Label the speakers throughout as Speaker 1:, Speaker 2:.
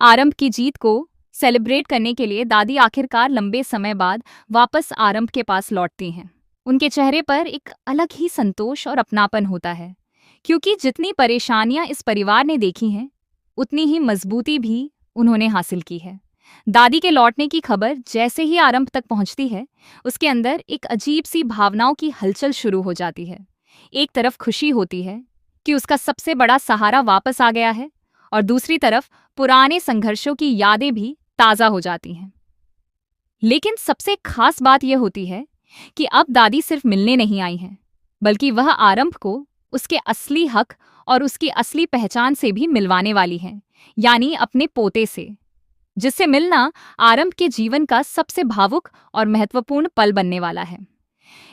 Speaker 1: आरंभ की जीत को सेलिब्रेट करने के लिए दादी आखिरकार लंबे समय बाद वापस आरंभ के पास लौटती हैं। उनके चेहरे पर एक अलग ही संतोष और अपनापन होता है, क्योंकि जितनी परेशानियां इस परिवार ने देखी हैं, उतनी ही मजबूती भी उन्होंने हासिल की है। दादी के लौटने की खबर जैसे ही आरंभ तक पहुंचती है, उसके अंदर एक अजीब सी भावनाओं की हलचल शुरू हो जाती है। एक तरफ खुशी होती है कि उसका सबसे बड़ा सहारा वापस आ गया है, और दूसरी तरफ पुराने संघर्षों की यादें भी ताज़ा हो जाती हैं। लेकिन सबसे खास बात यह होती है कि अब दादी सिर्फ मिलने नहीं आई हैं, बल्कि वह आरंभ को उसके असली हक और उसकी असली पहचान से भी मिलवाने वाली हैं, यानी अपने पोते से, जिससे मिलना आरंभ के जीवन का सबसे भावुक और महत्वपूर्ण पल बनने वाला है।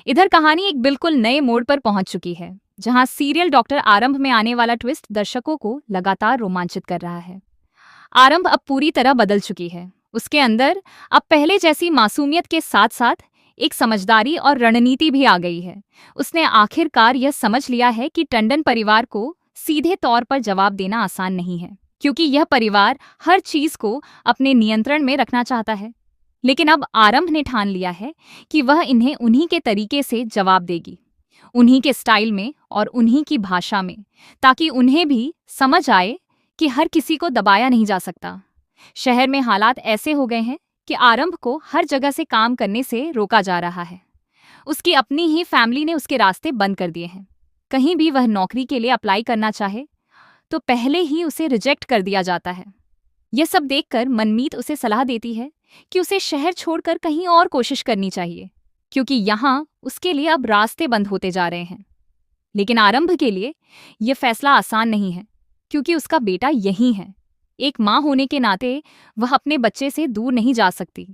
Speaker 1: इधर कहानी एक बिल्कुल नए मोड़ पर पहुंच चुकी है, जहां सीरियल डॉक्टर आरंभ में आने वाला ट्विस्ट दर्शकों को लगातार रोमांचित कर रहा है। आरंभ अब पूरी तरह बदल चुकी है। उसके अंदर अब पहले जैसी मासूमियत के साथ साथ एक समझदारी और रणनीति भी आ गई है। उसने आखिरकार यह समझ लिया है कि टंडन परिवार को सीधे तौर पर जवाब देना आसान नहीं है, क्योंकि यह परिवार हर चीज को अपने नियंत्रण में रखना चाहता है। लेकिन अब आरंभ ने ठान लिया है कि वह इन्हें उन्हीं के तरीके से जवाब देगी, उन्हीं के स्टाइल में और उन्हीं की भाषा में, ताकि उन्हें भी समझ आए कि हर किसी को दबाया नहीं जा सकता। शहर में हालात ऐसे हो गए हैं कि आरंभ को हर जगह से काम करने से रोका जा रहा है। उसकी अपनी ही फैमिली ने उसके रास्ते बंद कर दिए हैं। कहीं भी वह नौकरी के लिए अप्लाई करना चाहे तो पहले ही उसे रिजेक्ट कर दिया जाता है। यह सब देखकर मनमीत उसे सलाह देती है कि उसे शहर छोड़कर कहीं और कोशिश करनी चाहिए, क्योंकि यहाँ उसके लिए अब रास्ते बंद होते जा रहे हैं। लेकिन आरंभ के लिए यह फैसला आसान नहीं है, क्योंकि उसका बेटा यहीं है। एक माँ होने के नाते वह अपने बच्चे से दूर नहीं जा सकती,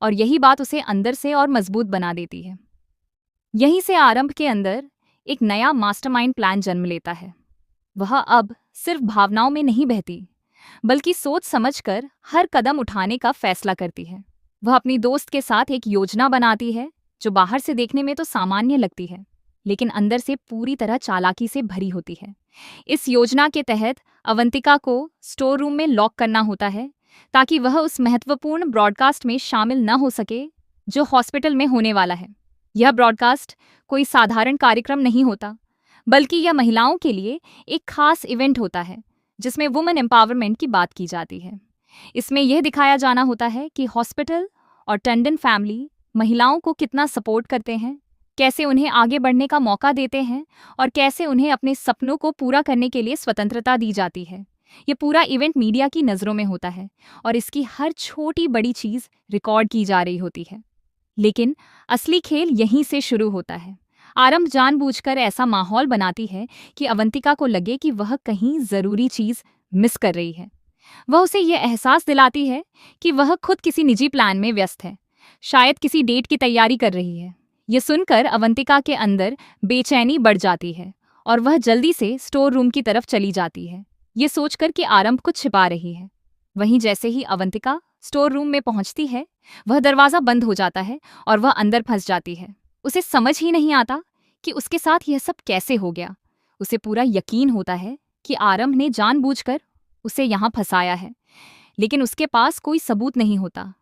Speaker 1: और यही बात उसे अंदर से और मजबूत बना देती है। यहीं से आरंभ के अंदर एक नया मास्टरमाइंड प्लान जन्म लेता है। वह अब सिर्फ भावनाओं में नहीं बहती, बल्कि सोच समझकर हर कदम उठाने का फैसला करती है। वह अपनी दोस्त के साथ एक योजना बनाती है जो बाहर से देखने में तो सामान्य लगती है, लेकिन अंदर से पूरी तरह चालाकी से भरी होती है। इस योजना के तहत अवंतिका को स्टोर रूम में लॉक करना होता है, ताकि वह उस महत्वपूर्ण ब्रॉडकास्ट में शामिल न हो सके जो हॉस्पिटल में होने वाला है। यह ब्रॉडकास्ट कोई साधारण कार्यक्रम नहीं होता, बल्कि यह महिलाओं के लिए एक खास इवेंट होता है, जिसमें वुमेन एम्पावरमेंट की बात की जाती है। इसमें यह दिखाया जाना होता है कि हॉस्पिटल और टंडन फैमिली महिलाओं को कितना सपोर्ट करते हैं, कैसे उन्हें आगे बढ़ने का मौका देते हैं, और कैसे उन्हें अपने सपनों को पूरा करने के लिए स्वतंत्रता दी जाती है। ये पूरा इवेंट मीडिया की नज़रों में होता है, और इसकी हर छोटी बड़ी चीज़ रिकॉर्ड की जा रही होती है। लेकिन असली खेल यहीं से शुरू होता है। आरंभ जानबूझकर ऐसा माहौल बनाती है कि अवंतिका को लगे कि वह कहीं ज़रूरी चीज़ मिस कर रही है। वह उसे यह एहसास दिलाती है कि वह खुद किसी निजी प्लान में व्यस्त है, शायद किसी डेट की तैयारी कर रही है। यह सुनकर अवंतिका के अंदर बेचैनी बढ़ जाती है, और वह जल्दी से स्टोर रूम की तरफ चली जाती है, ये सोचकर कि आरंभ कुछ छिपा रही है। वहीं जैसे ही अवंतिका स्टोर रूम में पहुंचती है, वह दरवाज़ा बंद हो जाता है और वह अंदर फंस जाती है। उसे समझ ही नहीं आता कि उसके साथ यह सब कैसे हो गया। उसे पूरा यकीन होता है कि आरंभ ने जानबूझकर उसे यहाँ फंसाया है, लेकिन उसके पास कोई सबूत नहीं होता।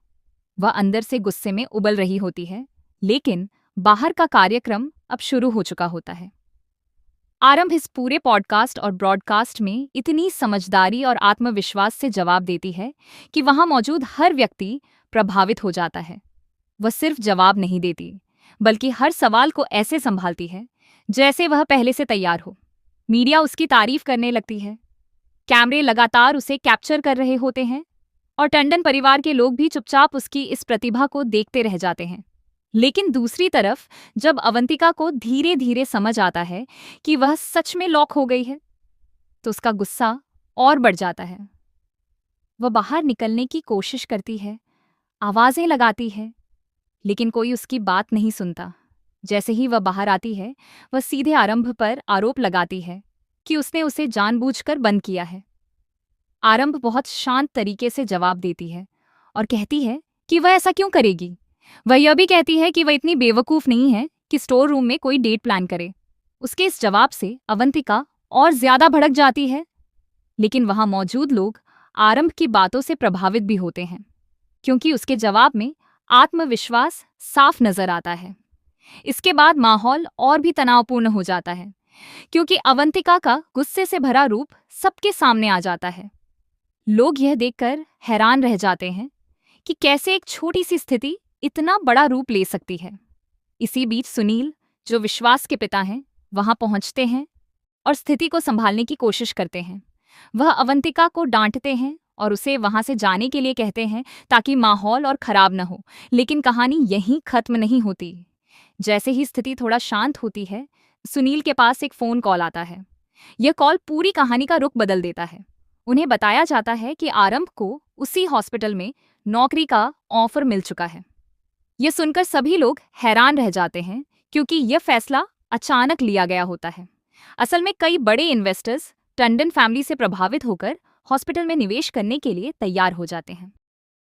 Speaker 1: वह अंदर से गुस्से में उबल रही होती है, लेकिन बाहर का कार्यक्रम अब शुरू हो चुका होता है। आरंभ इस पूरे पॉडकास्ट और ब्रॉडकास्ट में इतनी समझदारी और आत्मविश्वास से जवाब देती है कि वहां मौजूद हर व्यक्ति प्रभावित हो जाता है। वह सिर्फ जवाब नहीं देती, बल्कि हर सवाल को ऐसे संभालती है जैसे वह पहले से तैयार हो। मीडिया उसकी तारीफ करने लगती है, कैमरे लगातार उसे कैप्चर कर रहे होते हैं, और टंडन परिवार के लोग भी चुपचाप उसकी इस प्रतिभा को देखते रह जाते हैं। लेकिन दूसरी तरफ जब अवंतिका को धीरे धीरे समझ आता है कि वह सच में लॉक हो गई है, तो उसका गुस्सा और बढ़ जाता है। वह बाहर निकलने की कोशिश करती है, आवाज़ें लगाती है, लेकिन कोई उसकी बात नहीं सुनता। जैसे ही वह बाहर आती है, वह सीधे आरंभ पर आरोप लगाती है कि उसने उसे जानबूझकर बंद किया है। आरंभ बहुत शांत तरीके से जवाब देती है और कहती है कि वह ऐसा क्यों करेगी। वह यह भी कहती है कि वह इतनी बेवकूफ़ नहीं है कि स्टोर रूम में कोई डेट प्लान करे। उसके इस जवाब से अवंतिका और ज्यादा भड़क जाती है, लेकिन वहां मौजूद लोग आरंभ की बातों से प्रभावित भी होते हैं, क्योंकि उसके जवाब में आत्मविश्वास साफ नजर आता है। इसके बाद माहौल और भी तनावपूर्ण हो जाता है, क्योंकि अवंतिका का गुस्से से भरा रूप सबके सामने आ जाता है। लोग यह देखकर हैरान रह जाते हैं कि कैसे एक छोटी सी स्थिति इतना बड़ा रूप ले सकती है। इसी बीच सुनील, जो विश्वास के पिता हैं, वहां पहुंचते हैं और स्थिति को संभालने की कोशिश करते हैं। वह अवंतिका को डांटते हैं और उसे वहां से जाने के लिए कहते हैं ताकि माहौल और खराब न हो। लेकिन कहानी यहीं खत्म नहीं होती। जैसे ही स्थिति थोड़ा शांत होती है, सुनील के पास एक फोन कॉल आता है। यह कॉल पूरी कहानी का रुख बदल देता है। उन्हें बताया जाता है कि आरंभ को उसी हॉस्पिटल में नौकरी का ऑफर मिल चुका है। यह सुनकर सभी लोग हैरान रह जाते हैं, क्योंकि यह फैसला अचानक लिया गया होता है। असल में कई बड़े इन्वेस्टर्स टंडन फैमिली से प्रभावित होकर हॉस्पिटल में निवेश करने के लिए तैयार हो जाते हैं।